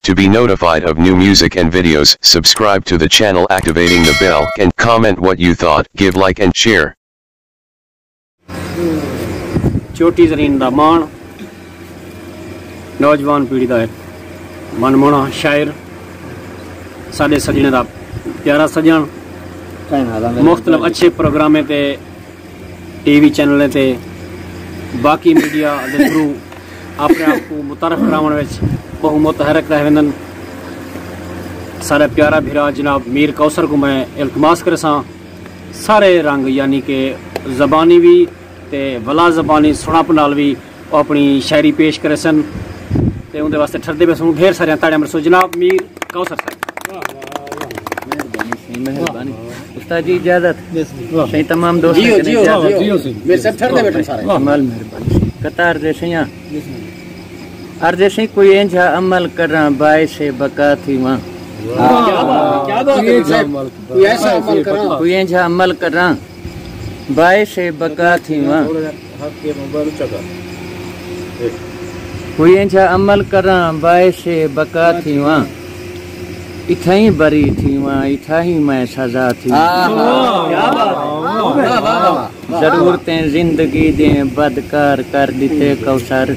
To be notified of new music and videos, subscribe to the channel activating the bell and comment what you thought, give like and share. छोटी ज़रीन दा मान नौजवान पीढ़ी दा मनमोहना शायर साडे सजने दा प्यारा सजन मुख्तलिफ अच्छे प्रोग्रामें ते टीवी चैनलें ते बाकी मीडिया दे थ्रू अपने आप को मुतारफ कराने विच बहु मुतहरक रह वेंदन। सारे प्यारा भिरा जनाब मीर कौसर को मैं इल्तमास करे सां सारे रंग यानी कि ज़बानी भी ते वला ज़बानी सुनाप नाल भी अपनी शायरी पेश करे सन ते उनके वास्ते ठरदे पे सुन ढेर सारे ताड़ियां मरसो जनाब मीर कौसर साहब। मेहरबानी उस्ताद जी इजाजत सही तमाम दोस्त मेरे सब ठरदे बैठे सारे कमाल मेहरबानी कतार दे सैया अर्ज से कोई इंजा अमल करा बाय से बका थी मां क्या बात है कोई ऐसा अमल करा कोई इंजा अमल करा बाय से बका थी मां कोई इंजा अमल करा बाय से बका थी मां इथा ही बरी थी मां इथा ही मैं सजा थी। क्या बात जरूरतें जिंदगी दे बदकार कर दिते कौसर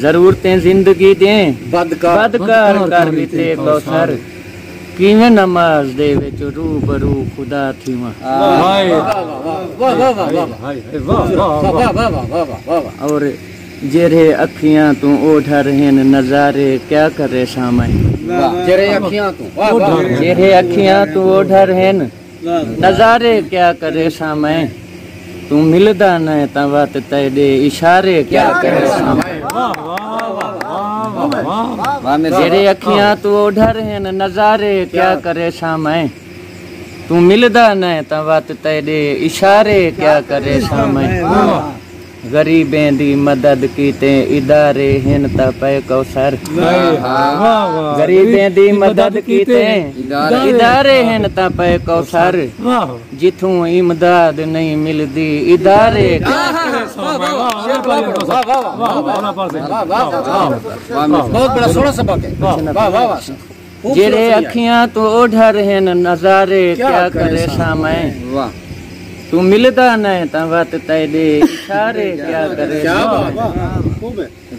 जरूरतें जिंदगी दे बदकार कर दिते कौसर किवें नमाज दे विच रूबरू खुदा थी मां। और जेरे अखियां तू ओढ़ रहन नजारे क्या करे सामय जेरे अखियां तू ओढ़ रहन नजारे क्या करे सामय तू मिलदा न तवत तेरे इशारे क्या करे सामय। जेरे अखियां तू ओढ़ रहन नजारे क्या करे सामय तू मिलदा न तवत तेरे इशारे क्या करे सामय। गरीबें दी मदद कीते इदारे हिन ता पे कौसर गरीबें दी मदद कीते इदारे हिन ता पे कौसर जिथों इमदाद नहीं मिलदी इदारे बहुत बड़ा सोना सबक है। जेरे अखियां तो ओढ़ रहन नजारे क्या करे सामय तू मिलदा न तवत तेरे इशारे क्या करे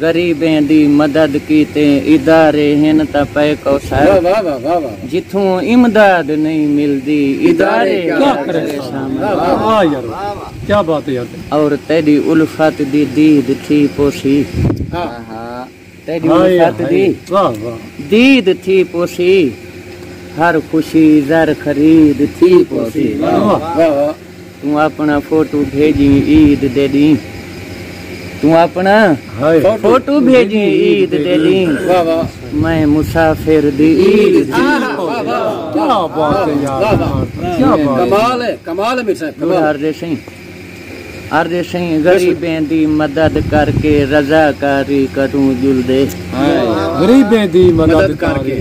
गरीबें दी मदद कीते इदारे हिन ता पे कौसर जिथों इमदाद नहीं मिलदी इदारे क्या करे क्या बात है यार। और तेरी उल्फत दी दीद थी पोसी तेरी उल्फत दी दीद थी पोसी हर खुशी जर खरीद थी पोसी। तू अपना फोटो भेजी ईद दे दी तू अपना फोटो भेजी ईद दे दी मैं मुसाफिर दी ईद दी। क्या बात है यार क्या कमाल है मेरे साहब। अर्ज सही गरीबें दी मदद करके रजाकारी करूं जुलदे गरीबें दी मदद करके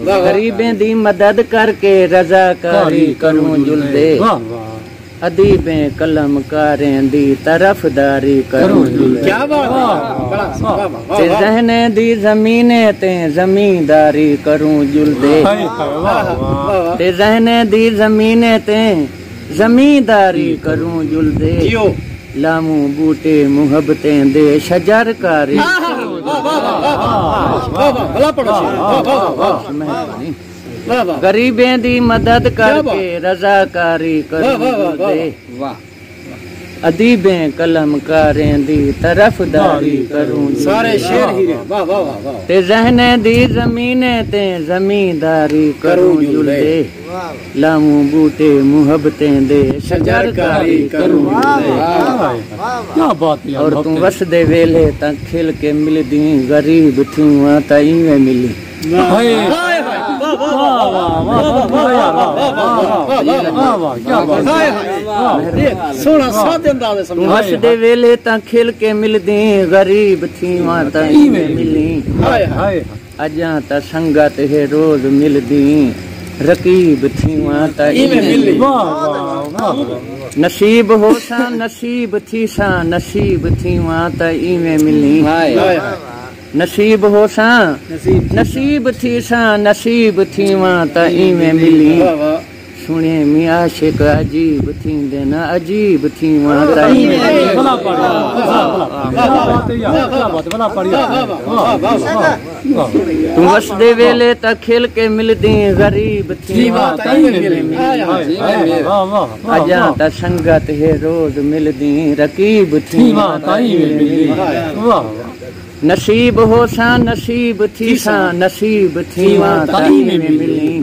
गरीबें दी मदद करके रजाकारी करूं जुलदे अदीबें कलमकारें दी तरफदारी करूं क्या बात ते रहने दी जमीने ते जमींदारी करूं जुलदे ते रहने दी जमीने ते जमींदारी करूं जुलदे लामू बूटे मुहब्बतें दे शजरकारी। गरीबें दी मदद करके रजाकारी करूं अदीबें कलमकारें दी तरफदारी करूं सारे शेर ही ते रहने दी जमीने ते जमींदारी करूं जुलदे लामू बूटे मुहब्बतें दे शजरकारी करूं। क्या बात है। और तू वस दे वेले ता खिल के मिलदी गरीब थी वहां ता इवें मिली हसदे वेले ता खिल के मिलदी गरीब थी माता मिली अजा ता संगत है रोज मिलदी रकीब थी माता मिली नसीब हो सा नसीब थी सा नसीब थी माता इवें मिली नसीब हो सा नसीब थी सा नसीब थी मां त इवें मिली सुने मी आशिक अजीब थी देना अजीब थी मां त इवें तू वसदे वेले त खेल के मिलदी गरीब थी अजा त संगत है रोज मिलदी रकीब थी नसीब हो सा नसीब थी सा नसीब थी मां त इवें मिली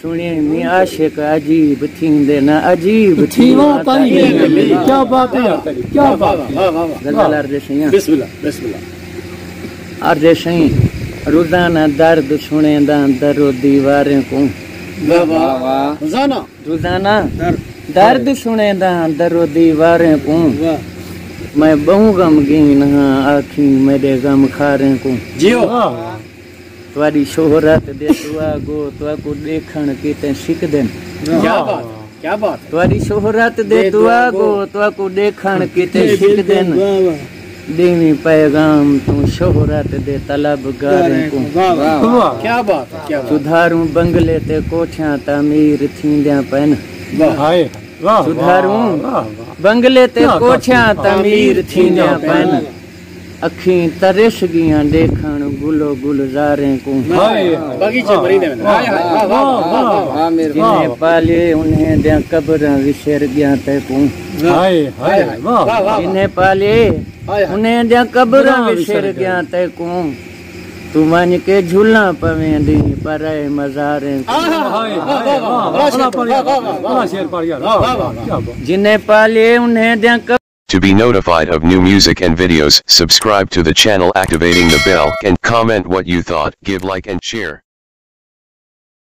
सुने मी आशिक अजीब थी देना अजीब थी मां त इवें मिली। क्या बात है यार, क्या बात है। गजल अर्ज़ सही बिस्मिल्लाह बिस्मिल्लाह। अर्ज़ सही रोजाना दर्द सुनेंदा दरो दीवारें को रोजाना दर्द सुनेंदा दरो दीवारें को मैं बहु गमगीन हाँ आखी मेरे गम खारे को जियो तुम्हारी शोहरत दे तुआ गो तुआ को देखण किते सिक देन क्या बात तुम्हारी शोहरत दे तुआ गो तुआ को देखण किते सिक देन देवी पैगाम तू शोहरत दे तलबगारे को क्या बात सुधारू बंगले ते कोठियां तामीर थींदिया पैन सुधारू बंगले ते कोठियां तामीर थींदिया पैन अखी तरस गियां देखण गुलो गुलजारे को बगीचे भरींदे जिन्हें पाले उन्हें दे कब्रां विसर गया ते को जिन्हें पाले उन्हें दे कब्रां विसर गया ते को तू मन के झूला पवेंदी परे मज़ारे जिन्हें पाले उन्हें दे। To be notified of new music and videos, subscribe to the channel activating the bell and comment what you thought, give like and share.